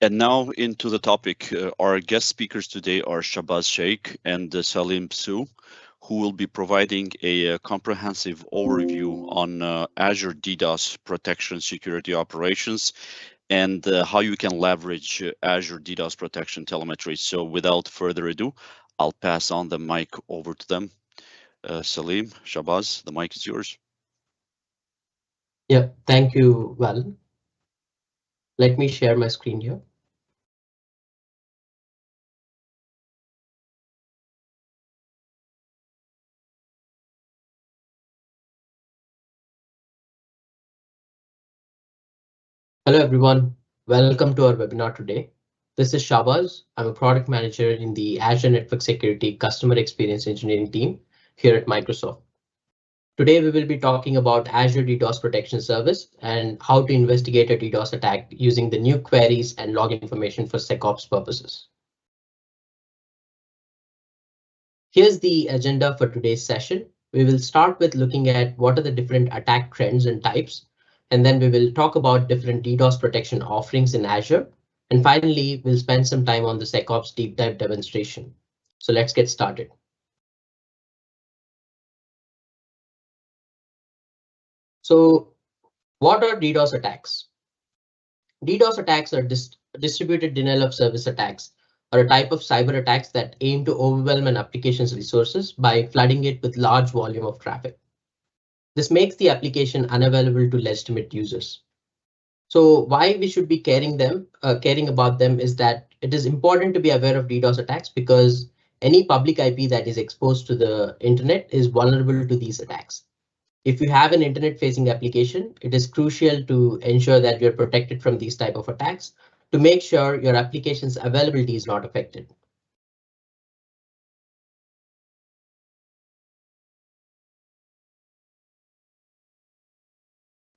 And now into the topic. Our guest speakers today are Shabaz Shaik and Saleem Bseeu, who will be providing a comprehensive overview on Azure DDoS Protection security operations and how you can leverage Azure DDoS Protection telemetry. So without further ado, I'll pass on the mic over to them. Saleem, Shabaz, the mic is yours. Yeah, thank you, Val. Let me share my screen here. Hello, everyone. Welcome to our webinar today. This is Shabaz. I'm a product manager in the Azure Network Security Customer Experience Engineering team here at Microsoft. Today, we will be talking about Azure DDoS Protection Service and how to investigate a DDoS attack using the new queries and log information for SecOps purposes. Here's the agenda for today's session. We will start with looking at what are the different attack trends and types, and then we will talk about different DDoS protection offerings in Azure. And finally, we'll spend some time on the SecOps deep dive demonstration. So let's get started. So what are DDoS attacks? DDoS attacks are distributed denial of service attacks, or a type of cyber attacks that aim to overwhelm an application's resources by flooding it with large volume of traffic. This makes the application unavailable to legitimate users. So why we should be caring about them is that it is important to be aware of DDoS attacks because any public IP that is exposed to the internet is vulnerable to these attacks. If you have an internet-facing application, it is crucial to ensure that you're protected from these type of attacks to make sure your application's availability is not affected.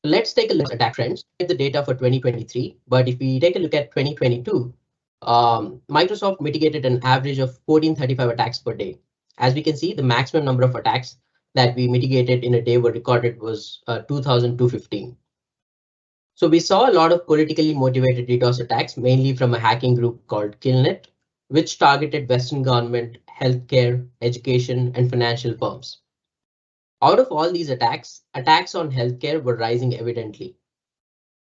Let's take a look at attack trends. The data for 2023, but if we take a look at 2022, Microsoft mitigated an average of 1435 attacks per day. As we can see, the maximum number of attacks that we mitigated in a day were recorded was 2,215. So we saw a lot of politically motivated DDoS attacks, mainly from a hacking group called Killnet, which targeted Western government, healthcare, education, and financial firms. Out of all these attacks on healthcare were rising evidently.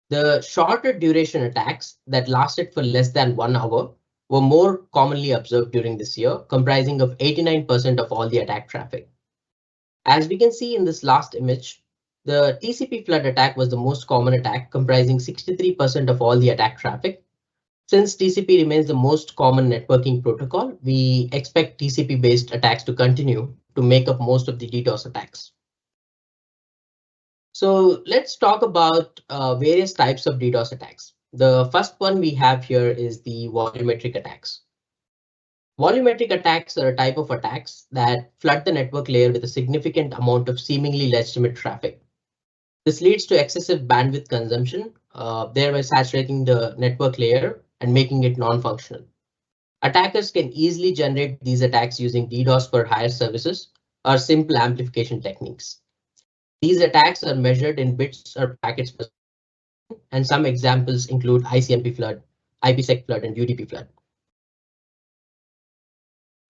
The shorter duration attacks that lasted for less than 1 hour were more commonly observed during this year, comprising of 89% of all the attack traffic. As we can see in this last image, the TCP flood attack was the most common attack, comprising 63% of all the attack traffic. Since TCP remains the most common networking protocol, we expect TCP-based attacks to continue to make up most of the DDoS attacks. So let's talk about various types of DDoS attacks. The first one we have here is the volumetric attacks. Volumetric attacks are a type of attacks that flood the network layer with a significant amount of seemingly legitimate traffic. This leads to excessive bandwidth consumption, thereby saturating the network layer and making it non-functional. Attackers can easily generate these attacks using DDoS for hire services or simple amplification techniques. These attacks are measured in bits or packets per second, and some examples include ICMP flood, IPsec flood, and UDP flood.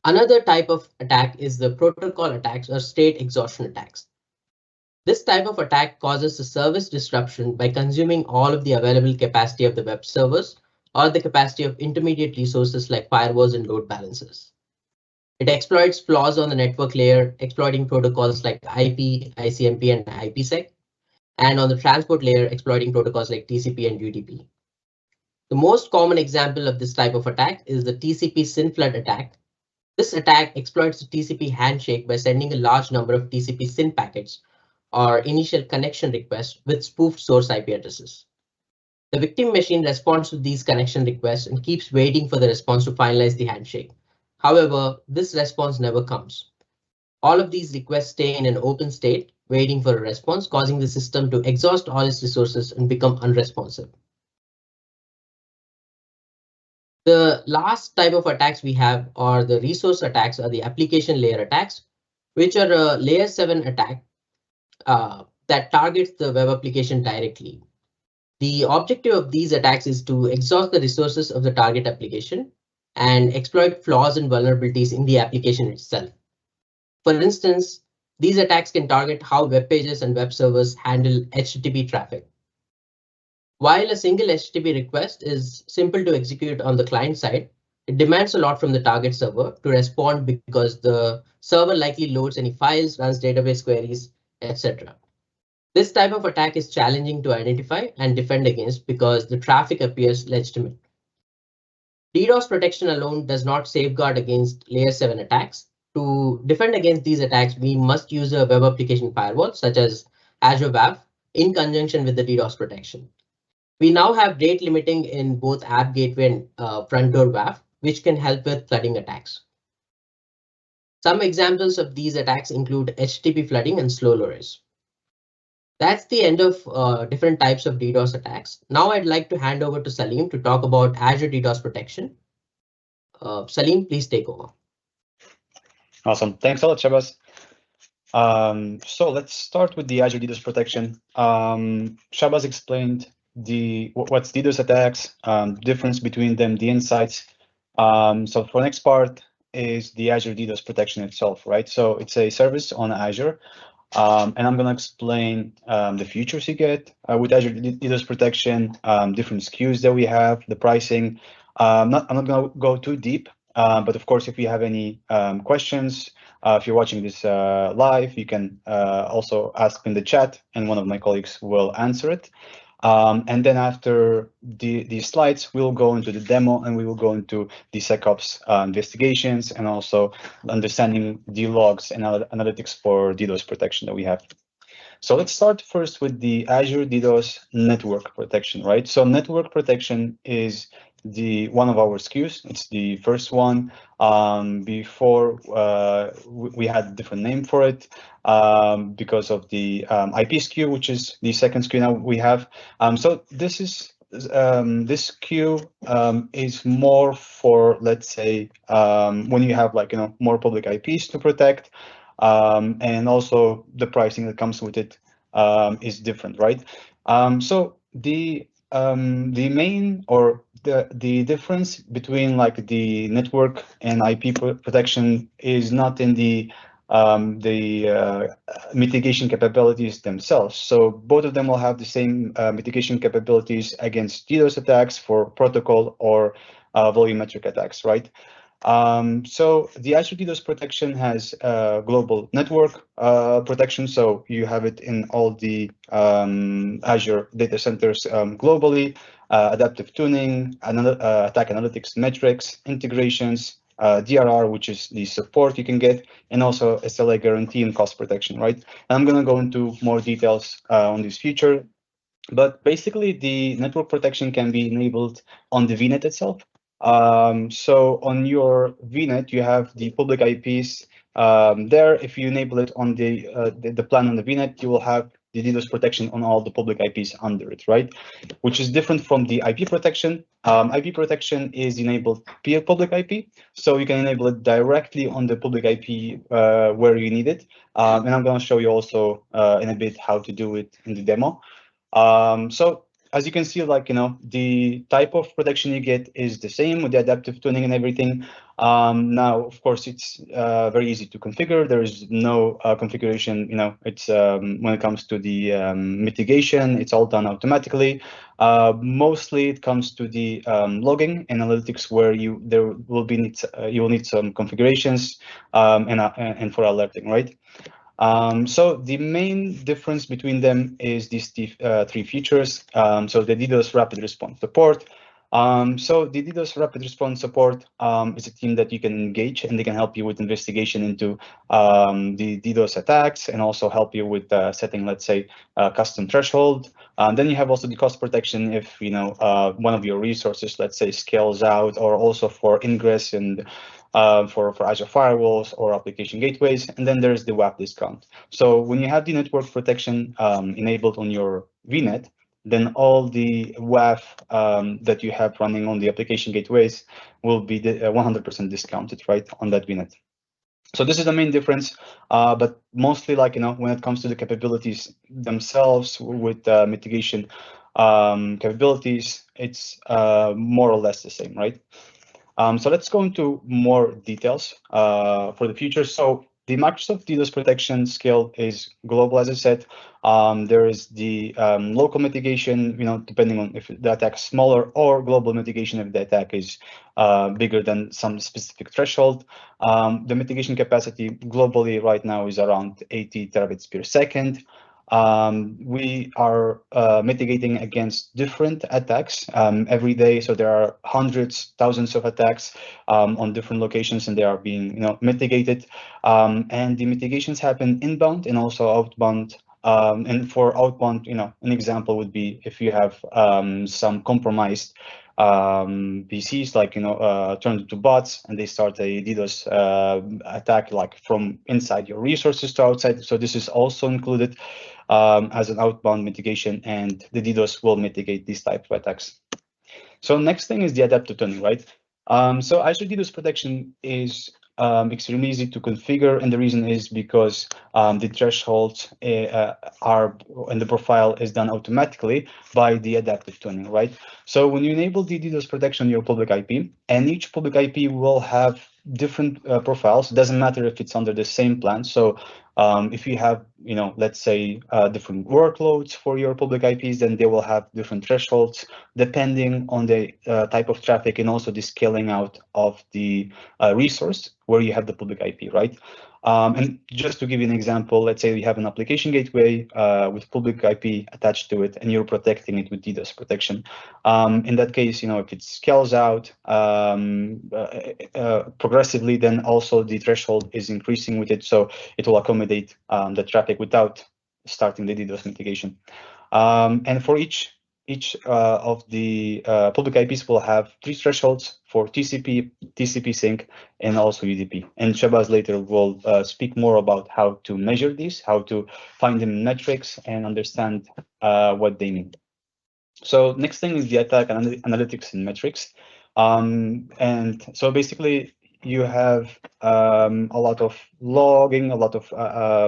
Another type of attack is the protocol attacks or state exhaustion attacks. This type of attack causes a service disruption by consuming all of the available capacity of the web servers or the capacity of intermediate resources like firewalls and load balancers. It exploits flaws on the network layer, exploiting protocols like IP, ICMP, and IPsec, and on the transport layer, exploiting protocols like TCP and UDP. The most common example of this type of attack is the TCP SYN flood attack. This attack exploits the TCP handshake by sending a large number of TCP SYN packets or initial connection requests with spoofed source IP addresses. The victim machine responds to these connection requests and keeps waiting for the response to finalize the handshake. However, this response never comes. All of these requests stay in an open state, waiting for a response, causing the system to exhaust all its resources and become unresponsive. The last type of attacks we have are the resource attacks or the application layer attacks, which are a layer 7 attack that targets the web application directly. The objective of these attacks is to exhaust the resources of the target application and exploit flaws and vulnerabilities in the application itself. For instance, these attacks can target how web pages and web servers handle HTTP traffic. While a single HTTP request is simple to execute on the client side, it demands a lot from the target server to respond because the server likely loads any files, runs database queries, etc. This type of attack is challenging to identify and defend against because the traffic appears legitimate. DDoS protection alone does not safeguard against layer 7 attacks. To defend against these attacks, we must use a web application firewall such as Azure WAF in conjunction with the DDoS protection. We now have rate limiting in both app gateway and front door WAF, which can help with flooding attacks. Some examples of these attacks include HTTP flooding and slow loaders. That's the end of different types of DDoS attacks. Now I'd like to hand over to Saleem to talk about Azure DDoS Protection. Saleem, please take over. Awesome. Thanks a lot, Shabaz. So let's start with the Azure DDoS Protection. Shabaz explained what's DDoS attacks, difference between them, the insights. So for next part is the Azure DDoS Protection itself, right? So it's a service on Azure. And I'm going to explain the features you get with Azure DDoS Protection, different SKUs that we have, the pricing. I'm not going to go too deep, but of course, if you have any questions, if you're watching this live, you can also ask in the chat, and one of my colleagues will answer it. And then after these slides, we'll go into the demo and we will go into the SecOps investigations and also understanding the logs and analytics for DDoS protection that we have. So let's start first with the Azure DDoS network protection, right? So network protection is one of our SKUs. It's the first one. Before we had a different name for it because of the IP SKU, which is the second SKU now we have. So this is this SKU is more for, let's say, when you have more public IPs to protect, and also the pricing that comes with it is different, right? So the main or the difference between the network and IP protection is not in the mitigation capabilities themselves. So both of them will have the same mitigation capabilities against DDoS attacks for protocol or volumetric attacks, right? So the Azure DDoS protection has global network protection. So you have it in all the Azure data centers globally, adaptive tuning, attack analytics metrics, integrations, DRR, which is the support you can get, and also SLA guarantee and cost protection, right? And I'm going to go into more details on this feature. But basically, the network protection can be enabled on the VNet itself. So on your VNet, you have the public IPs there. If you enable it on the plan on the VNet, you will have the DDoS protection on all the public IPs under it, right? Which is different from the IP protection. IP protection is enabled via public IP, so you can enable it directly on the public IP where you need it. And I'm going to show you also in a bit how to do it in the demo. So as you can see, the type of protection you get is the same with the adaptive tuning and everything. Now, of course, it's very easy to configure. There is no configuration, it's when it comes to the mitigation, it's all done automatically. Mostly it comes to the logging analytics where you will need some configurations and for alerting, right? So the main difference between them is these three features. So the DDoS rapid response support. So the DDoS rapid response support is a team that you can engage, and they can help you with investigation into the DDoS attacks, and also help you with setting, let's say, a custom threshold. Then you have also the cost protection if one of your resources, let's say, scales out, or also for ingress and for Azure firewalls or application gateways. And then there's the WAF discount. So when you have the network protection enabled on your VNet, then all the WAF that you have running on the application gateways will be 100% discounted, right, on that VNet. So this is the main difference, but mostly when it comes to the capabilities themselves with mitigation, capabilities, it's more or less the same, right? So let's go into more details for the future. So the Microsoft DDoS protection skill is global, as I said. There is the local mitigation, depending on if the attack is smaller, or global mitigation if the attack is bigger than some specific threshold. The mitigation capacity globally right now is around 80 terabits per second. We are mitigating against different attacks every day. So there are hundreds, thousands of attacks on different locations, and they are being mitigated. And the mitigations happen inbound and also outbound. And for outbound, an example would be if you have some compromised PCs, like turned into bots, and they start a DDoS attack, like from inside your resources to outside. So this is also included as an outbound mitigation, and the DDoS will mitigate these type of attacks. So next thing is the adaptive tuning, right? So Azure DDoS protection is extremely easy to configure, and the reason is because the thresholds are, and the profile is done automatically by the adaptive tuning, right? So when you enable the DDoS protection on your public IP, and each public IP will have different profiles, it doesn't matter if it's under the same plan. So if you have, let's say different workloads for your public IPs, then they will have different thresholds depending on the type of traffic, and also the scaling out of the resource where you have the public IP, right? And just to give you an example, let's say you have an application gateway with public IP attached to it, and you're protecting it with DDoS protection. In that case, if it scales out progressively, then also the threshold is increasing with it, so it will accommodate the traffic without starting the DDoS mitigation. And for each of the public IPs will have 3 thresholds for TCP, TCP sync, and also UDP. And Shabaz later will speak more about how to measure these, how to find them in metrics and understand what they mean. So next thing is the attack analytics and metrics. And so basically you have a lot of logging, a lot of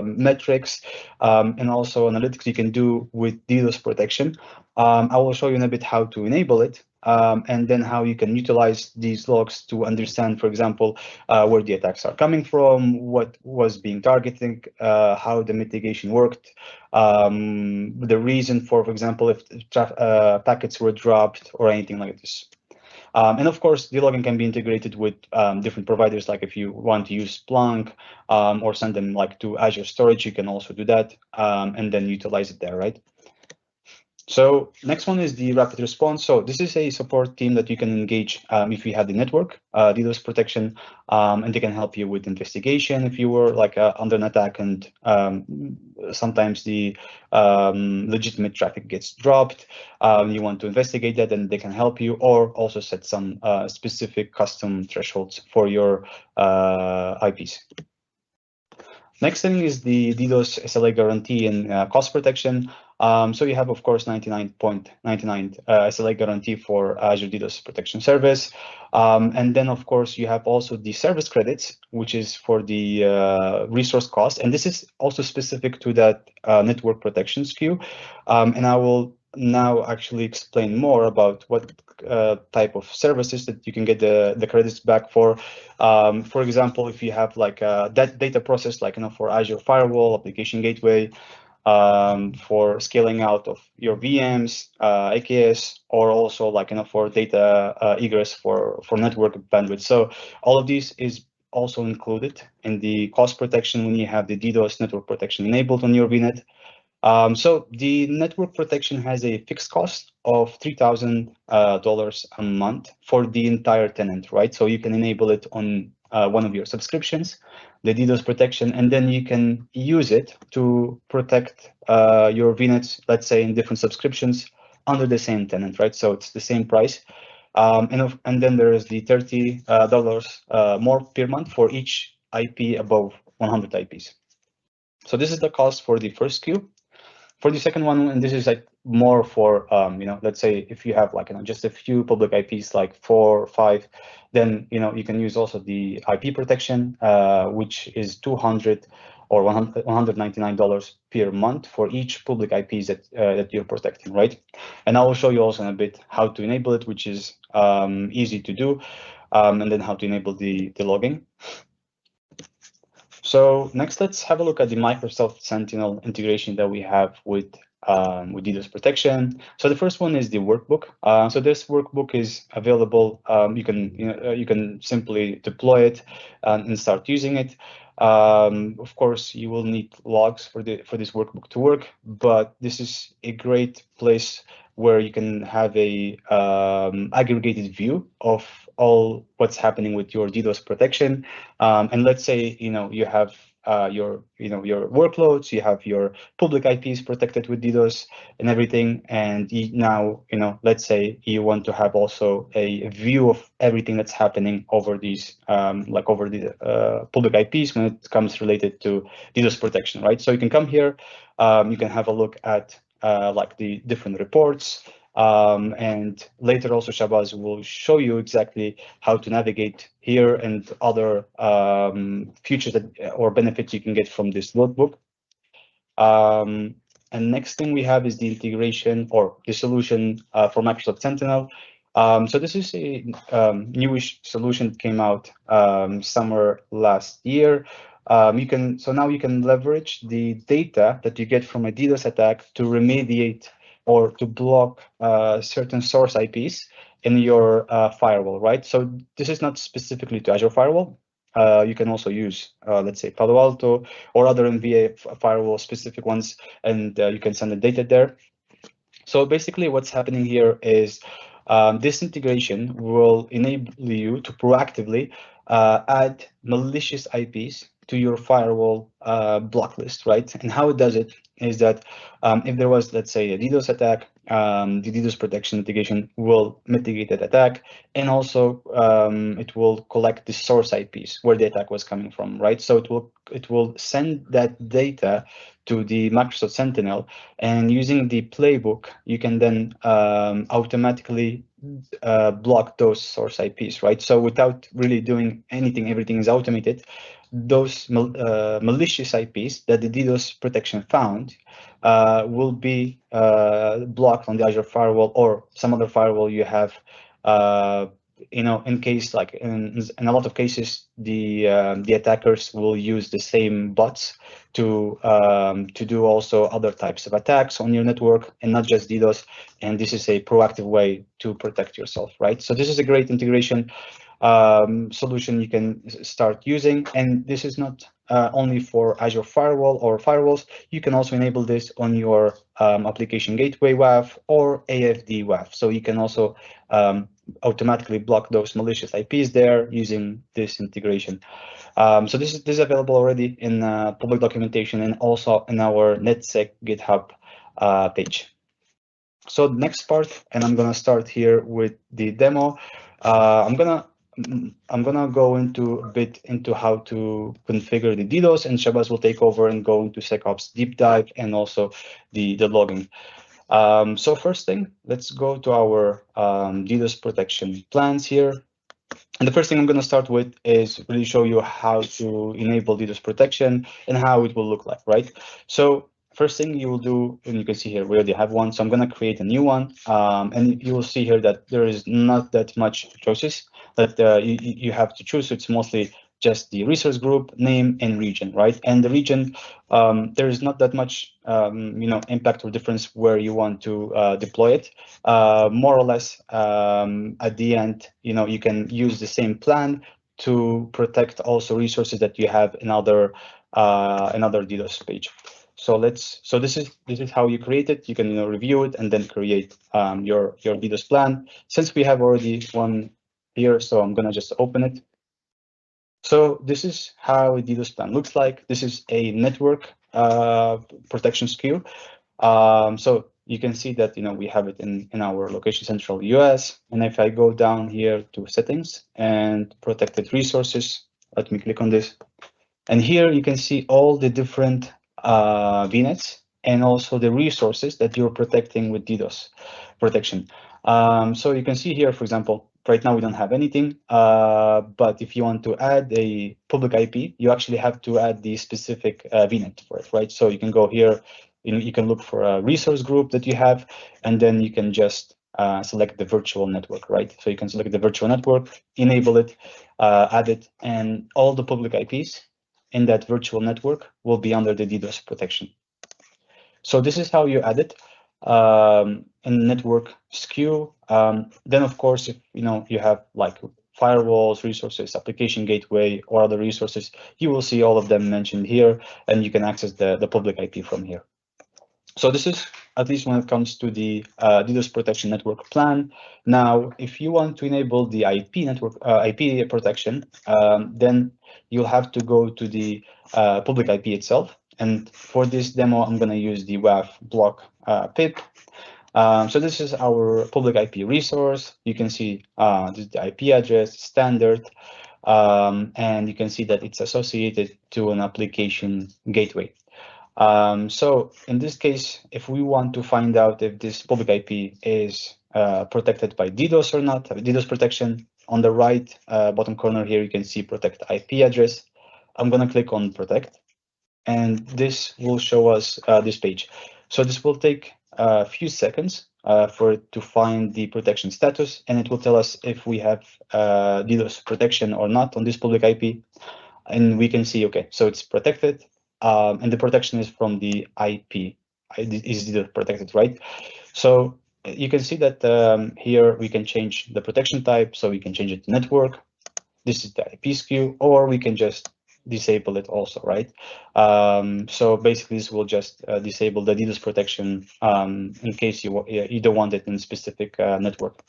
metrics, and also analytics you can do with DDoS protection. I will show you in a bit how to enable it, and then how you can utilize these logs to understand, for example, where the attacks are coming from, what was being targeted, how the mitigation worked, the reason for example, if packets were dropped or anything like this. And of course, delogging can be integrated with different providers. Like if you want to use Splunk or send them like to Azure storage, you can also do that and then utilize it there, right? So next one is the rapid response. So this is a support team that you can engage if you have the network DDoS protection, and they can help you with investigation if you were like under an attack, and sometimes the legitimate traffic gets dropped. You want to investigate that, and they can help you, or also set some specific custom thresholds for your IPs. Next thing is the DDoS SLA guarantee and cost protection. So you have, of course, 99.99 SLA guarantee for Azure DDoS protection service. And then, of course, you have also the service credits, which is for the resource cost. And this is also specific to that network protection SKU. And I will now actually explain more about what type of services that you can get the credits back for. For example, if you have like that data process, like for Azure Firewall, Application Gateway, for scaling out of your VMs, AKS, or also like for data egress for network bandwidth. So all of these is also included in the cost protection when you have the DDoS network protection enabled on your VNet. So the network protection has a fixed cost of $3,000 a month for the entire tenant, right? So you can enable it on one of your subscriptions, the DDoS protection, and then you can use it to protect your VNets, let's say in different subscriptions under the same tenant, right? So it's the same price. And then there is the $30 more per month for each IP above 100 IPs. So this is the cost for the first SKU. For the second one, and this is like more for, let's say if you have like, just a few public IPs, like 4 or 5, then, you can use also the IP protection, which is $200 or $199 per month for each public IPs that you're protecting, right? And I will show you also in a bit how to enable it, which is easy to do, and then how to enable the logging. So next, let's have a look at the Microsoft Sentinel integration that we have with DDoS protection. So the first one is the workbook. So this workbook is available. You can simply deploy it and start using it. Of course, you will need logs for this workbook to work, but this is a great place where you can have a aggregated view of all what's happening with your DDoS protection. And let's say you have your workloads, you have your public IPs protected with DDoS and everything, and now let's say you want to have also a view of everything that's happening over these over the public IPs when it comes related to DDoS protection, right? So you can come here, you can have a look at like the different reports. And later also Shabaz will show you exactly how to navigate here and other features or benefits you can get from this notebook. And next thing we have is the integration or the solution for Microsoft Sentinel. So this is a newish solution that came out summer last year. Now you can leverage the data that you get from a DDoS attack to remediate or to block certain source IPs in your firewall, right? So this is not specifically to Azure Firewall. You can also use, let's say, Palo Alto or other MVA firewall specific ones, and you can send the data there. So basically what's happening here is this integration will enable you to proactively add malicious IPs to your firewall block list, right? And how it does it is that if there was, let's say, a DDoS attack, the DDoS protection mitigation will mitigate that attack, and also it will collect the source IPs where the attack was coming from, right? So it will send that data to the Microsoft Sentinel, and using the playbook, you can then automatically block those source IPs, right? So without really doing anything, everything is automated. Those malicious IPs that the DDoS protection found will be blocked on the Azure firewall or some other firewall you have. In case like in a lot of cases, the attackers will use the same bots to do also other types of attacks on your network and not just DDoS. And this is a proactive way to protect yourself, right? So this is a great integration solution you can start using, and this is not only for Azure Firewall or firewalls. You can also enable this on your application gateway WAF or AFD WAF. So you can also automatically block those malicious IPs there using this integration. So this is available already in public documentation and also in our NetSec GitHub page. So the next part, and I'm gonna start here with the demo. I'm gonna go into a bit into how to configure the DDoS, and Shabaz will take over and go into SecOps deep dive and also the logging. So first thing, let's go to our DDoS protection plans here. And the first thing I'm going to start with is really show you how to enable DDoS protection and how it will look like, right? So first thing you will do, and you can see here, we already have one. So I'm going to create a new one. And you will see here that there is not that much choices that you have to choose. So it's mostly just the resource group, name, and region, right? And the region, there is not that much, impact or difference where you want to deploy it. More or less, at the end, you can use the same plan to protect also resources that you have in other DDoS page. So this is how you create it. You can review it and then create your DDoS plan. Since we have already one here, so I'm gonna just open it. So this is how a DDoS plan looks like. This is a network protection SKU. So you can see that we have it in our location central US. And if I go down here to settings and protected resources, let me click on this. And here you can see all the different VNets and also the resources that you're protecting with DDoS protection. So you can see here, for example, right now we don't have anything, but if you want to add a public IP, you actually have to add the specific VNet for it, right? So you can go here, you can look for a resource group that you have, and then you can just select the virtual network, right? So you can select the virtual network, enable it, add it, and all the public IPs in that virtual network will be under the DDoS protection. So this is how you add it in network SKU. Then, of course, if you have like firewalls, resources, application gateway, or other resources, you will see all of them mentioned here, and you can access the public IP from here. So this is at least when it comes to the DDoS protection network plan. Now, if you want to enable the IP network IP protection, then you'll have to go to the public IP itself. And for this demo, I'm going to use the WAF block pip. So this is our public IP resource. You can see this is the IP address standard, and you can see that it's associated to an application gateway. So in this case, if we want to find out if this public IP is protected by DDoS or not, DDoS protection, on the right bottom corner here, you can see protect IP address. I'm going to click on protect, and this will show us this page. So this will take a few seconds for it to find the protection status, and it will tell us if we have DDoS protection or not on this public IP. And we can see, okay, so it's protected, and the protection is from the IP. Is DDoS protected, right? So you can see that here we can change the protection type, so we can change it to network. This is the IP SKU, or we can just disable it also, right? So basically, this will just disable the DDoS protection in case you don't want it in a specific network.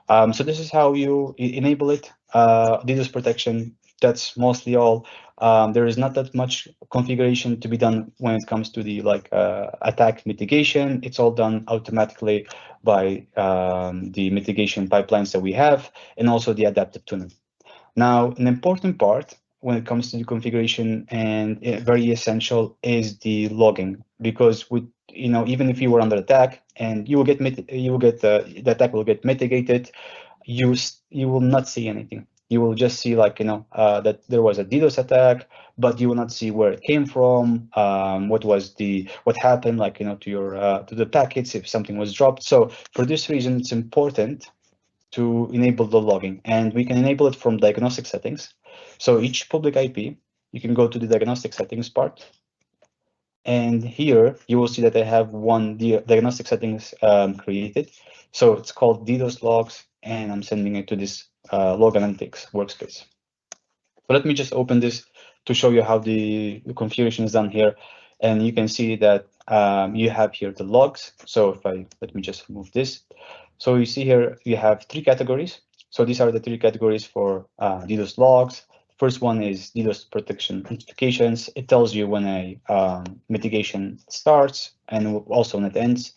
So this is how you enable it. DDoS protection, that's mostly all. There is not that much configuration to be done when it comes to the attack mitigation. It's all done automatically by the mitigation pipelines that we have, and also the adaptive tuning. Now, an important part when it comes to the configuration and very essential is the logging, because with even if you were under attack and the attack will get mitigated, you will not see anything. You will just see that there was a DDoS attack, but you will not see where it came from, what happened, to the packets if something was dropped. So for this reason, it's important to enable the logging, and we can enable it from diagnostic settings. So each public IP, you can go to the diagnostic settings part, and here you will see that I have one diagnostic settings created. So it's called DDoS logs, and I'm sending it to this log analytics workspace. So let me just open this to show you how the configuration is done here, and you can see that you have here the logs. So let me just remove this. So you see here you have 3 categories. So these are the 3 categories for DDoS logs. First one is DDoS protection notifications. It tells you when a mitigation starts and also when it ends.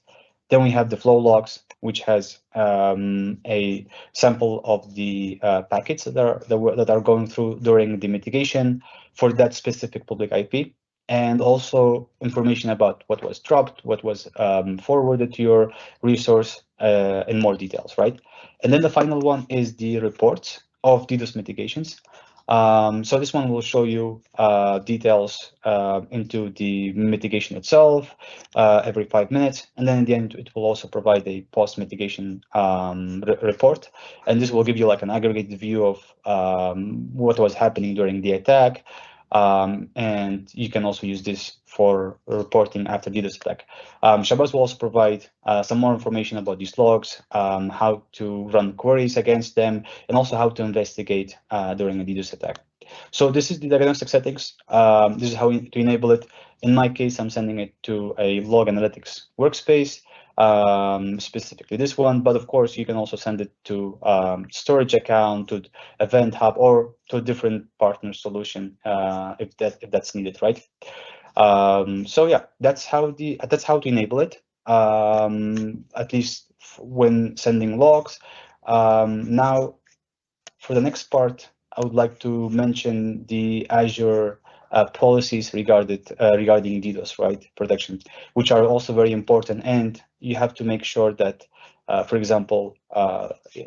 Then we have the flow logs, which has a sample of the packets that are going through during the mitigation for that specific public IP, and also information about what was dropped, what was forwarded to your resource in more details, right? And then the final one is the reports of DDoS mitigations. So this one will show you details into the mitigation itself every 5 minutes, and then in the end, it will also provide a post-mitigation report, and this will give you an aggregated view of what was happening during the attack. And you can also use this for reporting after DDoS attack. Shabaz will also provide some more information about these logs, how to run queries against them, and also how to investigate during a DDoS attack. So this is the diagnostic settings. This is how to enable it. In my case, I'm sending it to a log analytics workspace, specifically this one, but of course you can also send it to storage account, to event hub, or to a different partner solution if that's needed, right? So yeah, that's how to enable it, at least when sending logs. Now for the next part, I would like to mention the Azure policies regarding DDoS, right, protection, which are also very important, and you have to make sure that for example,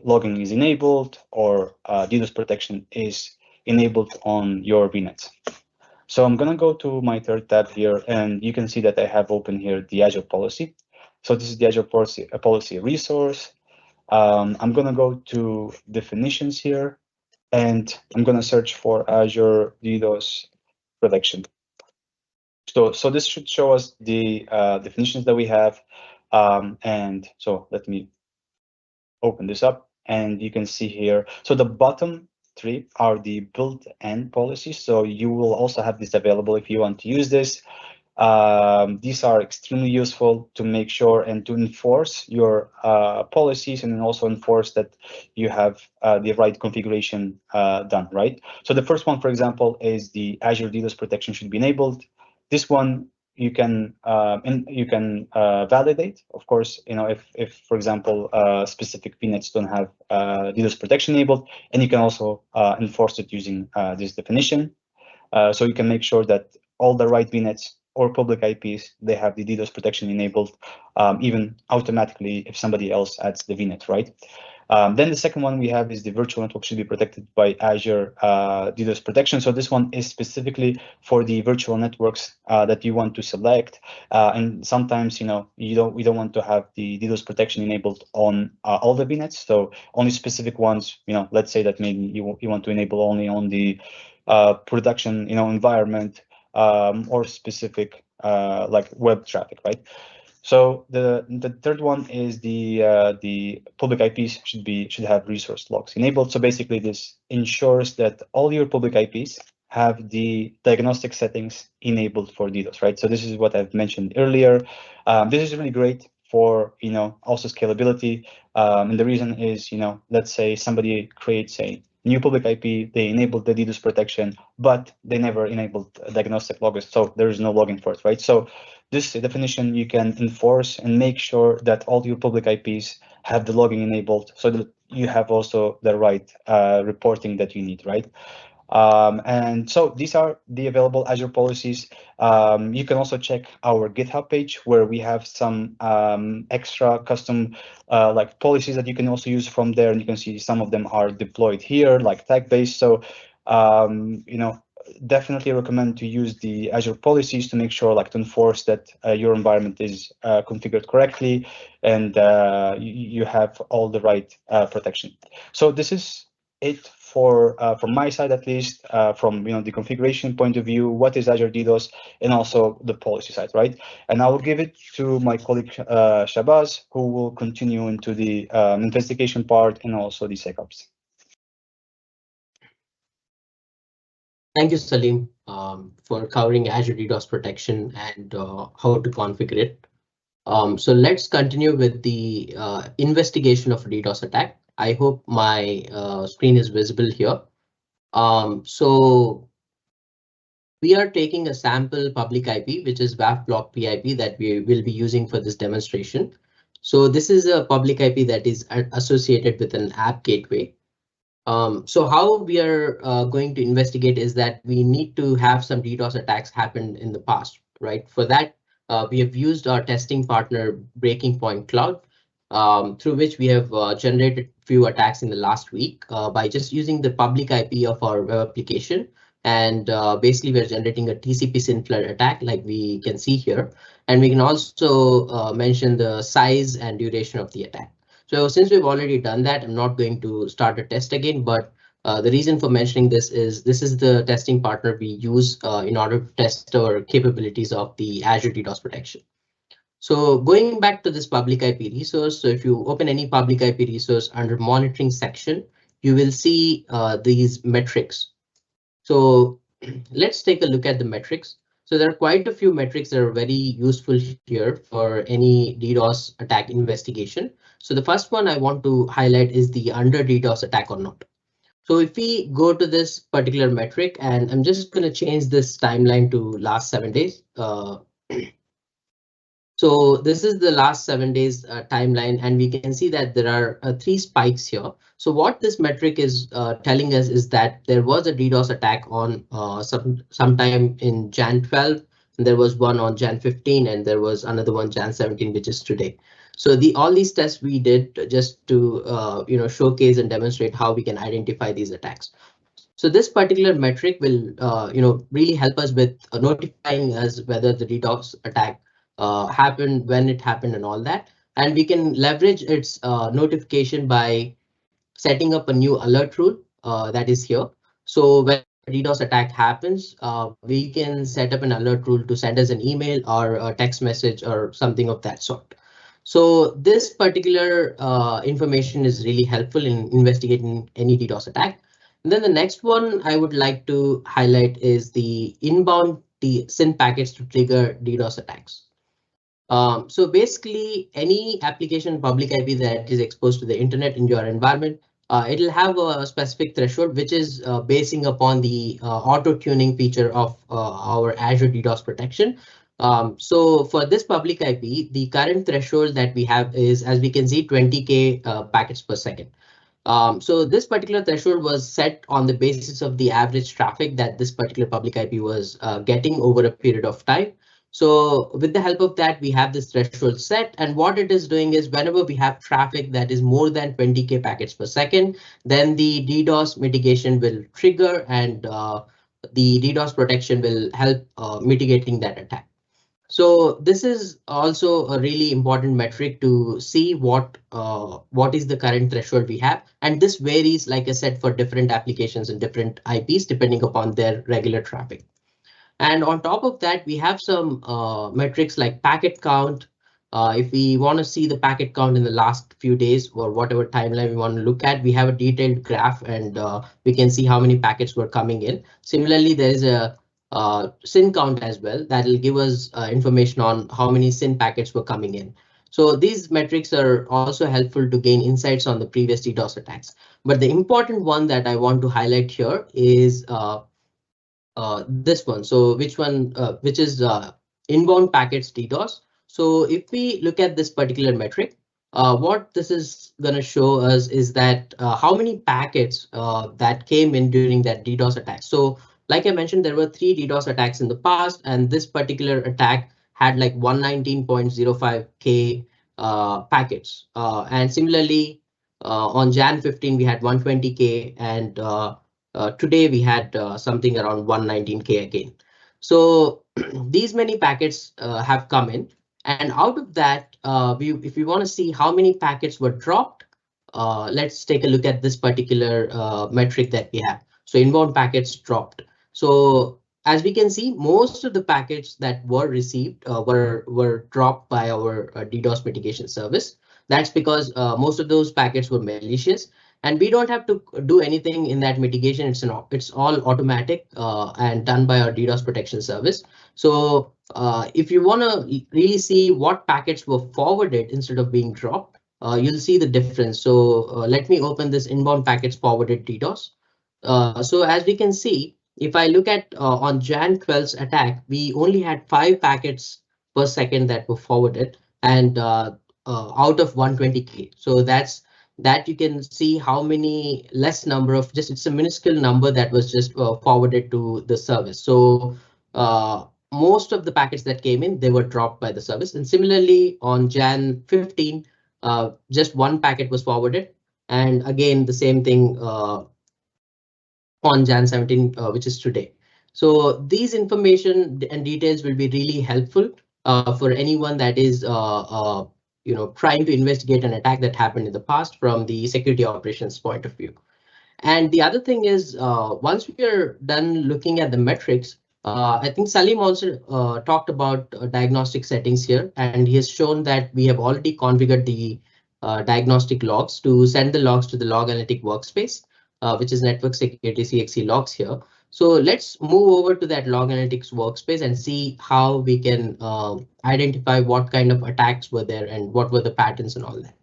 logging is enabled or DDoS protection is enabled on your VNets. So I'm going to go to my third tab here, and you can see that I have open here the Azure policy. So this is the Azure policy resource. I'm going to go to definitions here, and I'm going to search for Azure DDoS protection. So this should show us the definitions that we have. And so let me open this up, and you can see here. So the bottom three are the built-in policies. So you will also have this available if you want to use this. These are extremely useful to make sure and to enforce your policies, and then also enforce that you have the right configuration done, right? So the first one, for example, is the Azure DDoS protection should be enabled. This one you can validate, of course, if for example specific VNets don't have DDoS protection enabled, and you can also enforce it using this definition. So you can make sure that all the right VNets or public IPs, they have the DDoS protection enabled, even automatically if somebody else adds the VNet, right? Then the second one we have is the virtual network should be protected by Azure DDoS protection. So this one is specifically for the virtual networks that you want to select. And sometimes, we don't want to have the DDoS protection enabled on all the VNets. So only specific ones, let's say that maybe you want to enable only on the production, environment, or specific like web traffic, right? So the third one is the public IPs should have resource logs enabled. So basically, this ensures that all your public IPs have the diagnostic settings enabled for DDoS, right? So this is what I've mentioned earlier. This is really great for also scalability, and the reason is let's say somebody creates a new public IP, they enabled the DDoS protection, but they never enabled diagnostic loggers, so there is no logging for it, right? So this definition you can enforce and make sure that all your public IPs have the logging enabled, so that you have also the right reporting that you need, right? And so these are the available Azure policies. You can also check our GitHub page where we have some extra custom like policies that you can also use from there, and you can see some of them are deployed here, like tag-based. So definitely recommend to use the Azure policies to make sure, like, to enforce that your environment is configured correctly, and you have all the right protection. So this is it for from my side, at least, from the configuration point of view, what is Azure DDoS, and also the policy side, right? And I will give it to my colleague Shabaz, who will continue into the investigation part and also the SecOps. Thank you, Saleem, for covering Azure DDoS protection and how to configure it. So let's continue with the investigation of a DDoS attack. I hope my screen is visible here. So we are taking a sample public IP, which is WAF block PIP, that we will be using for this demonstration. So this is a public IP that is associated with an app gateway. So how we are going to investigate is that we need to have some DDoS attacks happen in the past, right? For that, we have used our testing partner Breaking Point Cloud, through which we have generated few attacks in the last week by just using the public IP of our web application. And basically, we're generating a TCP SYN flood attack, like we can see here. And we can also mention the size and duration of the attack. So since we've already done that, I'm not going to start a test again, but the reason for mentioning this is the testing partner we use in order to test our capabilities of the Azure DDoS protection. So going back to this public IP resource, so if you open any public IP resource under monitoring section, you will see these metrics. So let's take a look at the metrics. So there are quite a few metrics that are very useful here for any DDoS attack investigation. So the first one I want to highlight is the under DDoS attack or not. So if we go to this particular metric, and I'm just going to change this timeline to last 7 days. So this is the last 7 days timeline, and we can see that there are 3 spikes here. So what this metric is telling us is that there was a DDoS attack on sometime in Jan 12, and there was one on Jan 15, and there was another one Jan 17, which is today. So all these tests we did just to showcase and demonstrate how we can identify these attacks. So this particular metric will really help us with notifying us whether the DDoS attack happened, when it happened, and all that. And we can leverage its notification by setting up a new alert rule that is here. So when DDoS attack happens, we can set up an alert rule to send us an email or a text message or something of that sort. So this particular information is really helpful in investigating any DDoS attack. And then the next one I would like to highlight is the inbound SYN packets to trigger DDoS attacks. So basically, any application public IP that is exposed to the internet in your environment, it'll have a specific threshold, which is basing upon the auto tuning feature of our Azure DDoS protection. So for this public IP, the current threshold that we have is, as we can see, 20K packets per second. So this particular threshold was set on the basis of the average traffic that this particular public IP was getting over a period of time. So with the help of that, we have this threshold set, and what it is doing is whenever we have traffic that is more than 20K packets per second, then the DDoS mitigation will trigger, and the DDoS protection will help mitigating that attack. So this is also a really important metric to see what is the current threshold we have. And this varies, like I said, for different applications and different IPs, depending upon their regular traffic. And on top of that, we have some metrics like packet count. If we want to see the packet count in the last few days or whatever timeline we want to look at, we have a detailed graph, and we can see how many packets were coming in. Similarly, there is a SYN count as well that will give us information on how many SYN packets were coming in. So these metrics are also helpful to gain insights on the previous DDoS attacks. But the important one that I want to highlight here is this one. So which is inbound packets DDoS. So if we look at this particular metric, what this is going to show us is that how many packets that came in during that DDoS attack. So like I mentioned, there were 3 DDoS attacks in the past, and this particular attack had like 119.05K packets. And similarly, on Jan 15, we had 120K, and today we had something around 119K again. So these many packets have come in, and out of that, if we want to see how many packets were dropped, let's take a look at this particular metric that we have. So inbound packets dropped. So as we can see, most of the packets that were received were dropped by our DDoS mitigation service. That's because most of those packets were malicious, and we don't have to do anything in that mitigation. It's all automatic and done by our DDoS protection service. So if you want to really see what packets were forwarded instead of being dropped, you'll see the difference. So let me open this inbound packets forwarded DDoS. So as we can see, if I look at on Jan 12's attack, we only had 5 packets per second that were forwarded, and out of 120K. So that you can see how many less number of it's a minuscule number that was just forwarded to the service. So most of the packets that came in, they were dropped by the service. And similarly, on Jan 15, just 1 packet was forwarded. And again, the same thing on Jan 17, which is today. So these information and details will be really helpful for anyone that is trying to investigate an attack that happened in the past from the security operations point of view. And the other thing is, once we are done looking at the metrics, I think Saleem also talked about diagnostic settings here, and he has shown that we have already configured the diagnostic logs to send the logs to the log analytic workspace, which is network security CXC logs here. So let's move over to that log analytics workspace and see how we can identify what kind of attacks were there and what were the patterns and all that.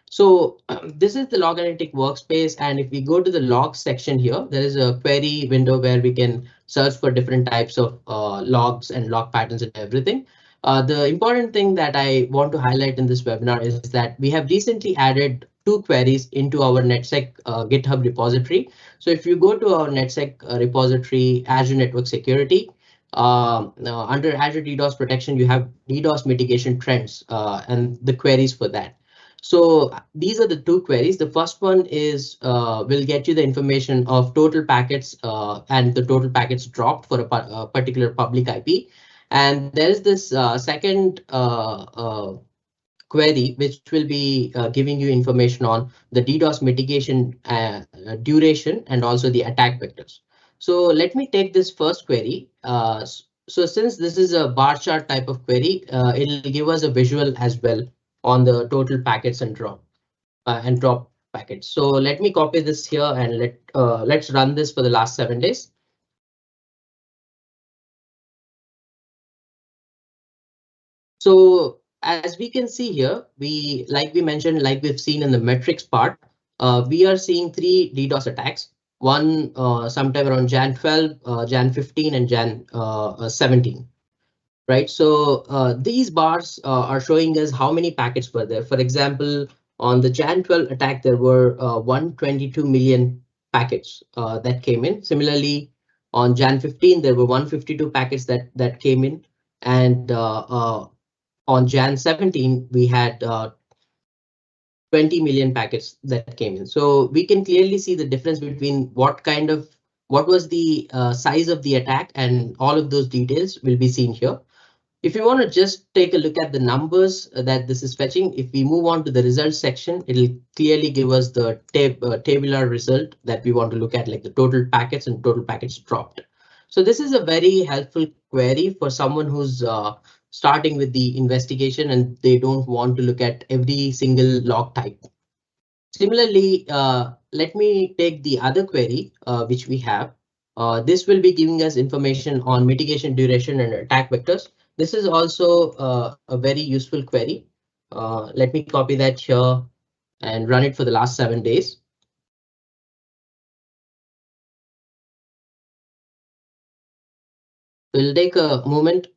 So this is the log analytic workspace, and if we go to the logs section here, there is a query window where we can search for different types of logs and log patterns and everything. The important thing that I want to highlight in this webinar is that we have recently added 2 queries into our NetSec GitHub repository. So if you go to our NetSec repository, Azure Network Security, Under Azure DDoS Protection, you have DDoS mitigation trends and the queries for that. So these are the two queries. The first one is will get you the information of total packets and the total packets dropped for a particular public IP. And there is this second query, which will be giving you information on the DDoS mitigation duration and also the attack vectors. So let me take this first query. So since this is a bar chart type of query, it'll give us a visual as well on the total packets and drop packets. So let me copy this here and let's run this for the last 7 days. So as we can see here, like we mentioned, like we've seen in the metrics part, we are seeing 3 DDoS attacks. One sometime around Jan 12, Jan 15, and Jan 17. Right, so these bars are showing us how many packets were there. For example, on the Jan 12 attack, there were 122 million packets that came in. Similarly, on Jan 15, there were 152 packets that came in, and on Jan 17, we had 20 million packets that came in. So we can clearly see the difference between what was the size of the attack, and all of those details will be seen here. If you want to just take a look at the numbers that this is fetching, if we move on to the results section, it'll clearly give us the tabular result that we want to look at, like the total packets and total packets dropped. So this is a very helpful query for someone who's starting with the investigation and they don't want to look at every single log type. Similarly, let me take the other query, which we have. This will be giving us information on mitigation duration and attack vectors. This is also a very useful query. Let me copy that here and run it for the last 7 days. We'll take a moment.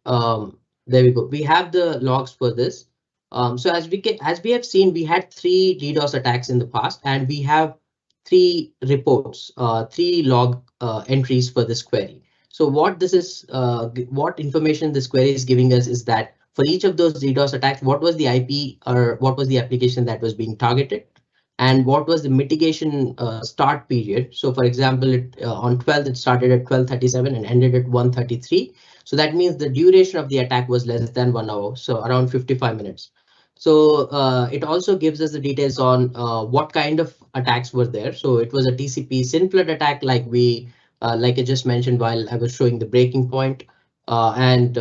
There we go. We have the logs for this. So as we have seen, we had 3 DDoS attacks in the past, and we have 3 reports, 3 log entries for this query. So what information this query is giving us is that for each of those DDoS attacks, what was the IP or what was the application that was being targeted, and what was the mitigation start period. So for example, on 12th, it started at 12:37 and ended at 1:33. So that means the duration of the attack was less than 1 hour, so around 55 minutes. So it also gives us the details on what kind of attacks were there. So it was a TCP SYN flood attack, like I just mentioned while I was showing the breaking point, and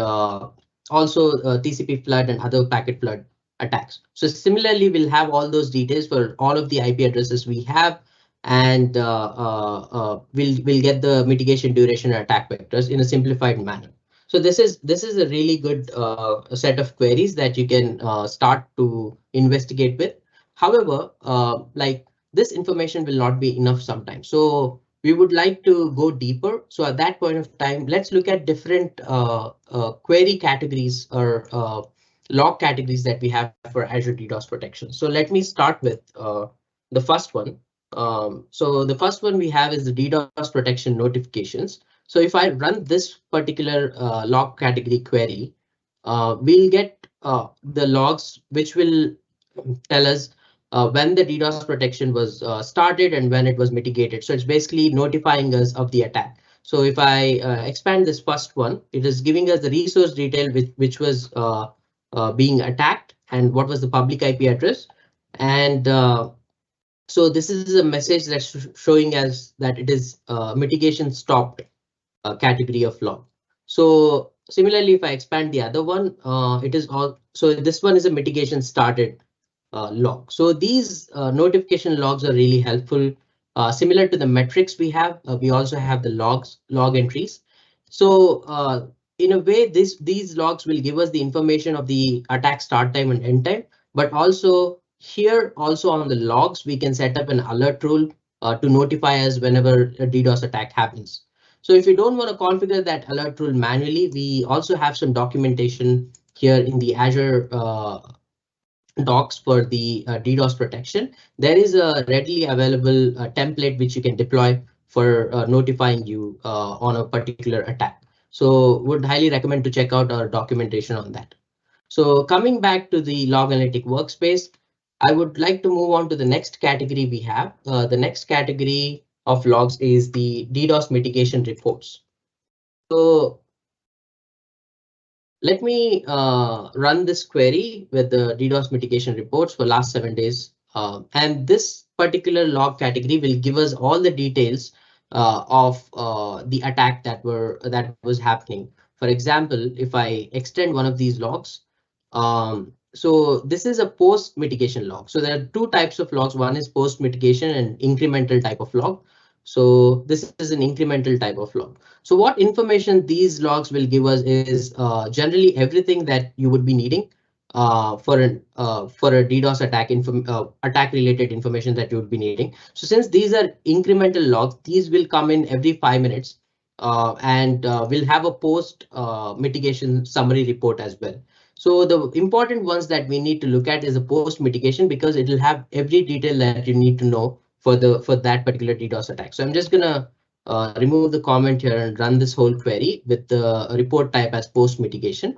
also TCP flood and other packet flood attacks. So similarly, we'll have all those details for all of the IP addresses we have, and we'll get the mitigation duration and attack vectors in a simplified manner. So this is a really good set of queries that you can start to investigate with. However, like this information will not be enough sometimes. So we would like to go deeper. So at that point of time, let's look at different query categories or log categories that we have for Azure DDoS protection. So let me start with the first one. So the first one we have is the DDoS protection notifications. So if I run this particular log category query, we'll get the logs which will tell us when the DDoS protection was started and when it was mitigated. So it's basically notifying us of the attack. So if I expand this first one, it is giving us the resource detail which was being attacked and what was the public IP address. And so this is a message that's showing us that it is mitigation stopped category of log. So similarly, if I expand the other one, it is all. So this one is a mitigation started log. So these notification logs are really helpful. Similar to the metrics we have, we also have the log entries. So in a way, these logs will give us the information of the attack start time and end time, but also here also on the logs, we can set up an alert rule to notify us whenever a DDoS attack happens. So if you don't want to configure that alert rule manually, we also have some documentation here in the Azure docs for the DDoS protection. There is a readily available template which you can deploy for notifying you on a particular attack. So would highly recommend to check out our documentation on that. So coming back to the log analytic workspace, I would like to move on to the next category we have. The next category of logs is the DDoS mitigation reports. So let me run this query with the DDoS mitigation reports for last 7 days. And this particular log category will give us all the details of the attack that was happening. For example, if I extend one of these logs, so this is a post mitigation log. So there are two types of logs. One is post mitigation and incremental type of log. So this is an incremental type of log. So what information these logs will give us is generally everything that you would be needing for a DDoS attack attack related information that you would be needing. So since these are incremental logs, these will come in every 5 minutes and we'll have a post mitigation summary report as well. So the important ones that we need to look at is the post mitigation, because it will have every detail that you need to know for that particular DDoS attack. So I'm just gonna remove the comment here and run this whole query with the report type as post mitigation.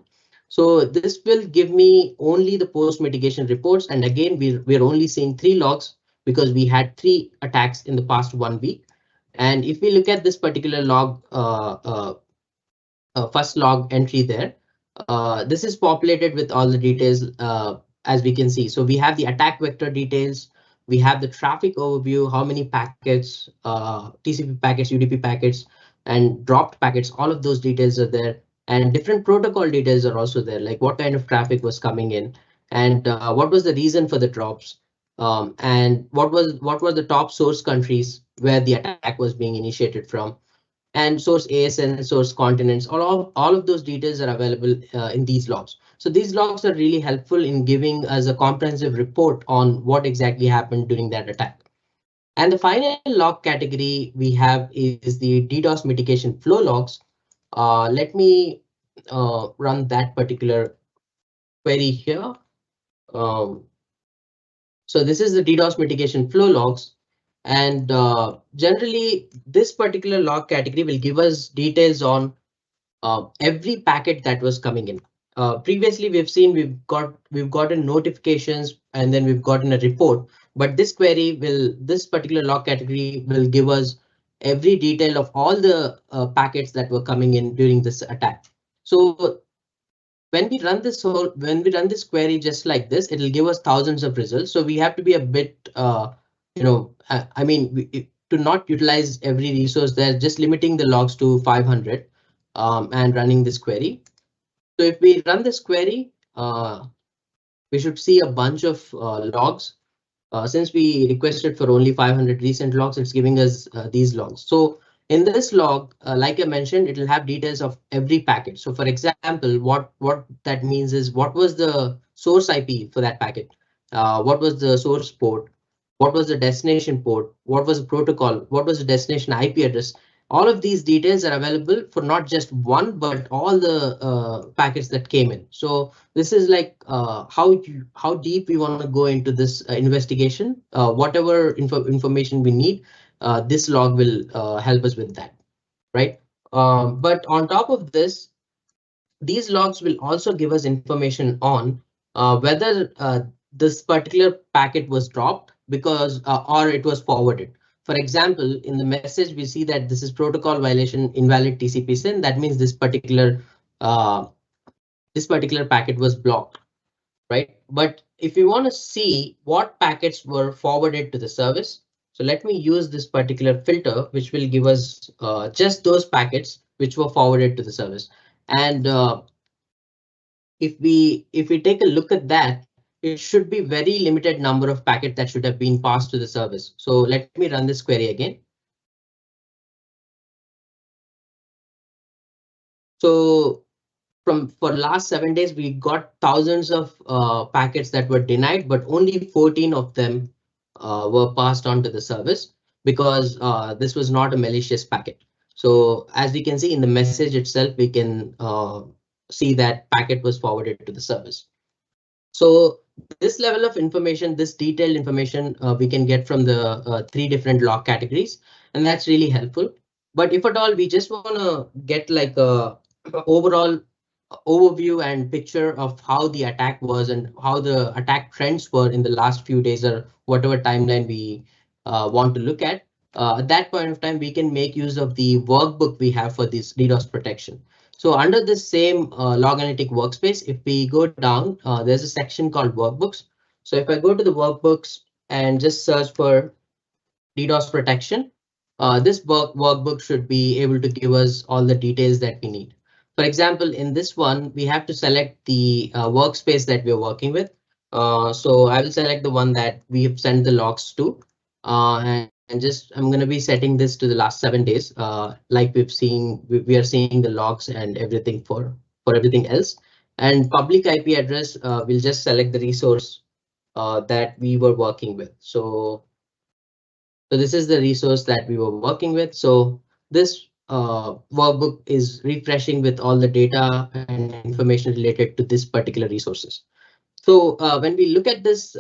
So this will give me only the post mitigation reports. And again, we're only seeing 3 logs because we had 3 attacks in the past 1 week. And if we look at this particular log, first log entry there, this is populated with all the details as we can see. So we have the attack vector details. We have the traffic overview, how many packets, TCP packets, UDP packets, and dropped packets. All of those details are there, and different protocol details are also there, like what kind of traffic was coming in, and what was the reason for the drops, and what were the top source countries where the attack was being initiated from, and source ASN, source continents. All of those details are available in these logs. So these logs are really helpful in giving us a comprehensive report on what exactly happened during that attack. And the final log category we have is the DDoS mitigation flow logs. Let me run that particular query here. So this is the DDoS mitigation flow logs. And generally, this particular log category will give us details on every packet that was coming in. Previously, we've seen we've gotten notifications and then we've gotten a report. But this particular log category will give us every detail of all the packets that were coming in during this attack. So when we run this query just like this, it will give us thousands of results. So we have to be a bit to not utilize every resource there, just limiting the logs to 500 and running this query. So if we run this query, we should see a bunch of logs. Since we requested for only 500 recent logs, it's giving us these logs. So in this log, like I mentioned, it will have details of every packet. So for example, what that means is what was the source IP for that packet? What was the source port? What was the destination port? What was the protocol? What was the destination IP address? All of these details are available for not just one, but all the packets that came in. So this is like how deep we want to go into this investigation. Whatever information we need, this log will help us with that, right? But on top of this, these logs will also give us information on whether this particular packet was dropped because or it was forwarded. For example, in the message, we see that this is protocol violation, invalid TCP SYN. That means this particular packet was blocked, right? But if you want to see what packets were forwarded to the service, so let me use this particular filter, which will give us just those packets which were forwarded to the service. And if we take a look at that, it should be very limited number of packets that should have been passed to the service. So let me run this query again. So for last 7 days, we got thousands of packets that were denied, but only 14 of them were passed on to the service because this was not a malicious packet. So as we can see in the message itself, we can see that packet was forwarded to the service. So this level of information, this detailed information, we can get from the 3 different log categories, and that's really helpful. But if at all we just want to get like a overall overview and picture of how the attack was and how the attack trends were in the last few days or whatever timeline we want to look at. At that point of time, we can make use of the workbook we have for this DDoS protection. So under this same log analytic workspace, if we go down, there's a section called workbooks. So if I go to the workbooks and just search for DDoS protection, this workbook should be able to give us all the details that we need. For example, in this one, we have to select the workspace that we're working with. So I will select the one that we have sent the logs to. And just I'm going to be setting this to the last 7 days, like we've seen, we are seeing the logs and everything for everything else. And public IP address, we'll just select the resource that we were working with. So this is the resource that we were working with. So this workbook is refreshing with all the data and information related to this particular resources. So when we look at this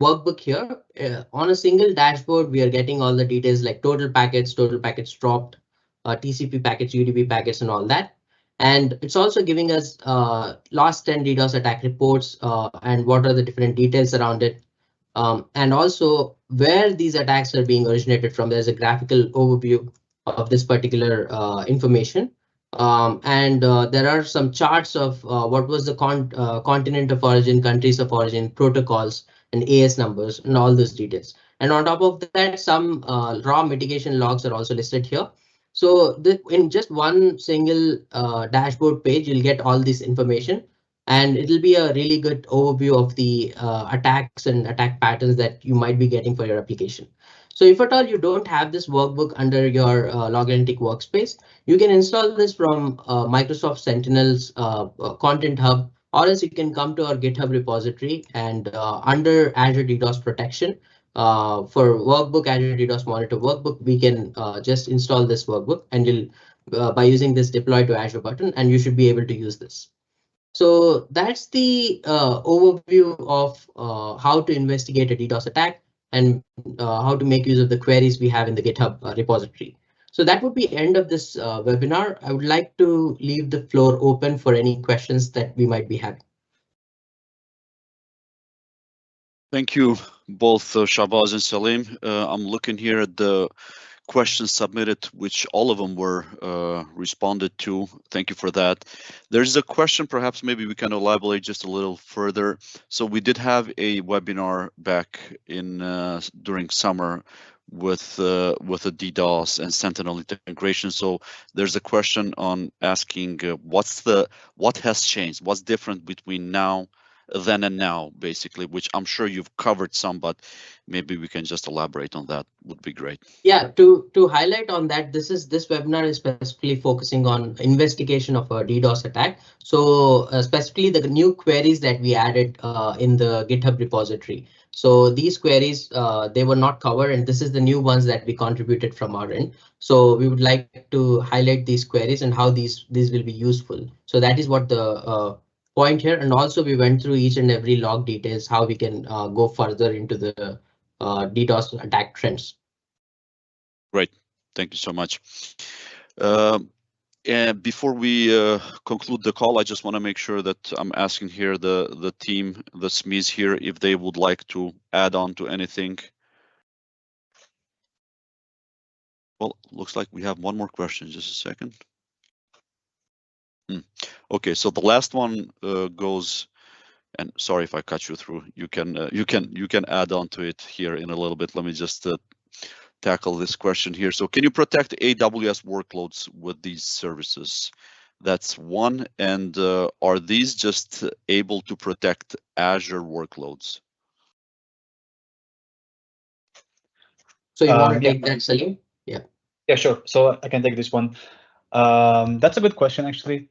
workbook here, on a single dashboard, we are getting all the details like total packets dropped, TCP packets, UDP packets, and all that. And it's also giving us last 10 DDoS attack reports and what are the different details around it. And also where these attacks are being originated from. There's a graphical overview of this particular information. And there are some charts of what was the continent of origin, countries of origin, protocols, and AS numbers, and all those details. And on top of that, some raw mitigation logs are also listed here. So in just one single dashboard page, you'll get all this information. And it'll be a really good overview of the attacks and attack patterns that you might be getting for your application. So if at all you don't have this workbook under your log analytic workspace, you can install this from Microsoft Sentinel's Content Hub, or else you can come to our GitHub repository and under Azure DDoS Protection for workbook, Azure DDoS Monitor workbook, we can just install this workbook and you'll by using this deploy to Azure button, and you should be able to use this. So that's the overview of how to investigate a DDoS attack and how to make use of the queries we have in the GitHub repository. So that would be end of this webinar. I would like to leave the floor open for any questions that we might be having. Thank you, both Shabaz and Saleem. I'm looking here at the questions submitted, which all of them were responded to. Thank you for that. There's a question, perhaps maybe we can elaborate just a little further. So we did have a webinar back in during summer with a DDoS and Sentinel integration. So there's a question on asking what has changed, what's different between now then and now, basically, which I'm sure you've covered some, but maybe we can just elaborate on that. Would be great. Yeah, to highlight on that, this webinar is specifically focusing on investigation of a DDoS attack. So specifically the new queries that we added in the GitHub repository. So these queries, they were not covered, and this is the new ones that we contributed from our end. So we would like to highlight these queries and how these will be useful. So that is what the point here. And also we went through each and every log details, how we can go further into the DDoS attack trends. Great, thank you so much. And before we conclude the call, I just want to make sure that I'm asking here the team, the SMEs here, if they would like to add on to anything. Well, looks like we have one more question. Just a second. Okay, so the last one goes, and sorry if I cut you through. You can add on to it here in a little bit. Let me just tackle this question here. So can you protect AWS workloads with these services? That's one. And are these just able to protect Azure workloads? So you want to take that, Saleem? Yeah. Yeah, sure. So I can take this one. That's a good question, actually.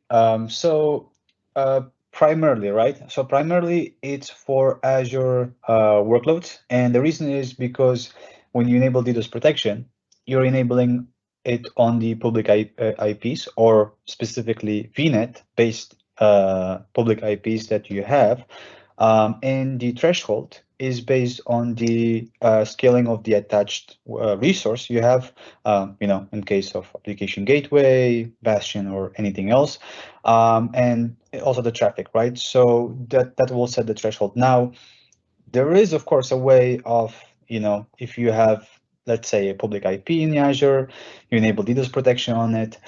Primarily, right? So primarily it's for Azure workloads. And the reason is because when you enable DDoS protection, you're enabling it on the public IPs, or specifically VNet-based public IPs that you have. And the threshold is based on the scaling of the attached resource you have, in case of application gateway, bastion, or anything else, and also the traffic, right? So that will set the threshold. Now, there is, of course, a way of, if you have, let's say, a public IP in Azure, you enable DDoS protection on it,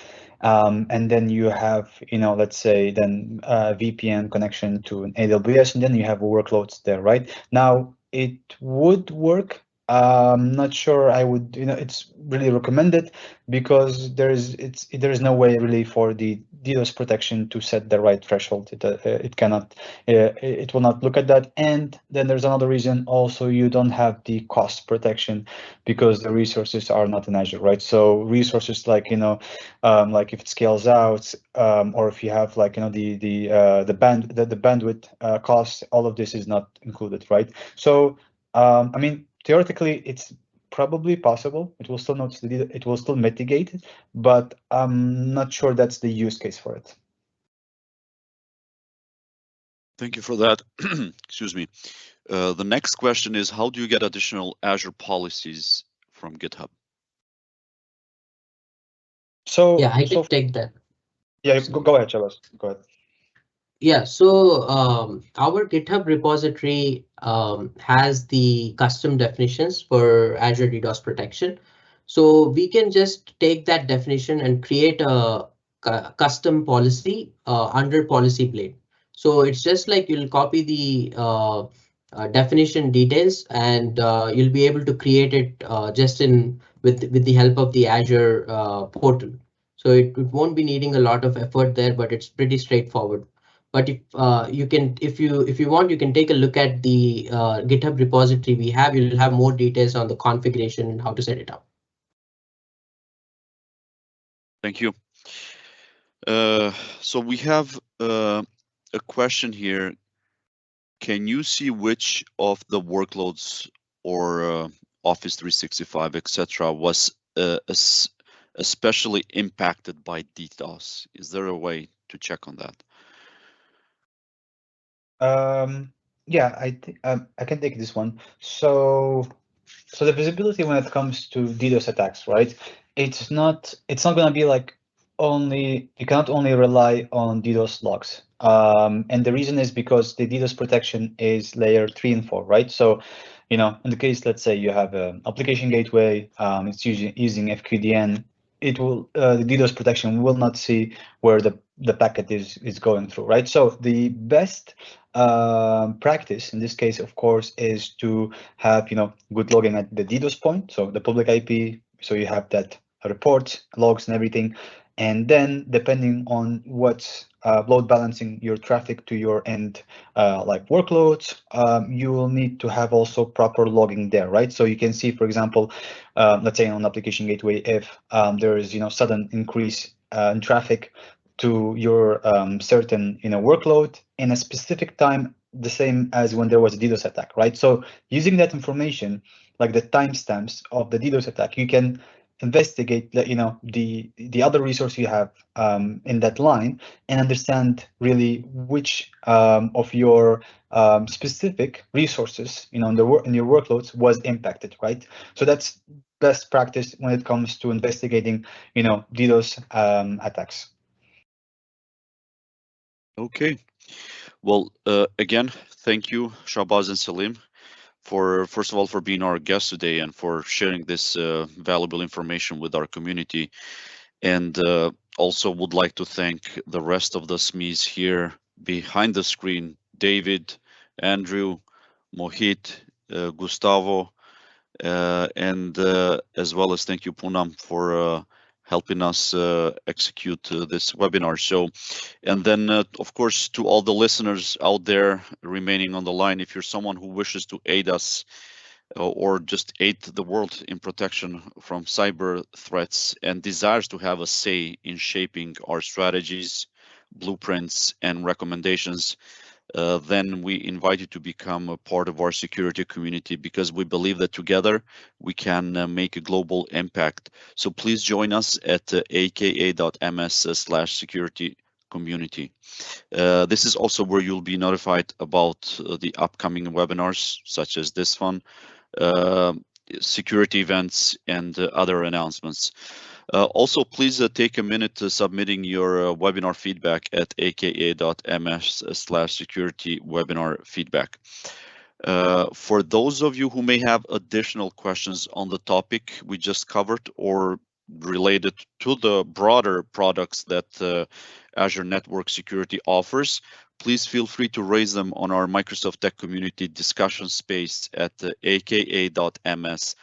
and then you have, let's say, then VPN connection to an AWS, and then you have workloads there, right? Now, it would work. Not sure I would, it's really recommended because there is no way really for the DDoS protection to set the right threshold. It cannot, it will not look at that. And then there's another reason also, you don't have the cost protection because the resources are not in Azure, right? So resources like, like if it scales out, or if you have like, the bandwidth costs, all of this is not included, right? So, I mean, theoretically, it's probably possible. It will still mitigate it, but I'm not sure that's the use case for it. Thank you for that. Excuse me. The next question is, how do you get additional Azure policies from GitHub? So yeah, I can take that. Yeah, go ahead, Shabaz. Go ahead. Yeah, so our GitHub repository has the custom definitions for Azure DDoS protection. So we can just take that definition and create a custom policy under policy blade. So it's just like you'll copy the definition details, and you'll be able to create it just with the help of the Azure portal. So it won't be needing a lot of effort there, but it's pretty straightforward. But if you want, you can take a look at the GitHub repository we have. You'll have more details on the configuration and how to set it up. Thank you. So we have a question here. Can you see which of the workloads or Office 365, etc., was especially impacted by DDoS? Is there a way to check on that? Yeah, I can take this one. So the visibility when it comes to DDoS attacks, right? It's not going to be like you cannot only rely on DDoS logs. And the reason is because the DDoS protection is layer 3 and 4, right? So, in the case, let's say you have an application gateway, it's using FQDN, it will the DDoS protection will not see where the packet is going through, right? So the best practice in this case, of course, is to have good logging at the DDoS point, so the public IP, so you have that reports, logs, and everything. And then depending on what's load balancing your traffic to your end, like workloads, you will need to have also proper logging there, right? So you can see, for example, let's say on application gateway, if there is sudden increase in traffic to your certain workload in a specific time, the same as when there was a DDoS attack, right? So using that information, like the timestamps of the DDoS attack, you can investigate the other resource you have in that line and understand really which of your specific resources in your workloads was impacted, right? So that's best practice when it comes to investigating DDoS attacks. Okay. Well, again, thank you, Shabaz and Saleem, for first of all for being our guests today and for sharing this valuable information with our community. And also would like to thank the rest of the SMEs here behind the screen: David, Andrew, Mohit, Gustavo, and as well as thank you, Poonam, for helping us execute this webinar. So, and then of course, to all the listeners out there remaining on the line, if you're someone who wishes to aid us or just aid the world in protection from cyber threats and desires to have a say in shaping our strategies, blueprints, and recommendations, then we invite you to become a part of our security community, because we believe that together we can make a global impact. So please join us at aka.ms/security community. This is also where you'll be notified about the upcoming webinars, such as this one, security events, and other announcements. Also, please take a minute to submitting your webinar feedback at aka.ms/security webinar feedback. For those of you who may have additional questions on the topic we just covered or related to the broader products that Azure Network Security offers, please feel free to raise them on our Microsoft Tech Community discussion space at aka.ms/ans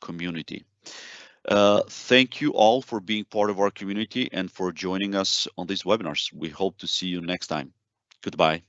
community. Thank you all for being part of our community and for joining us on these webinars. We hope to see you next time. Goodbye.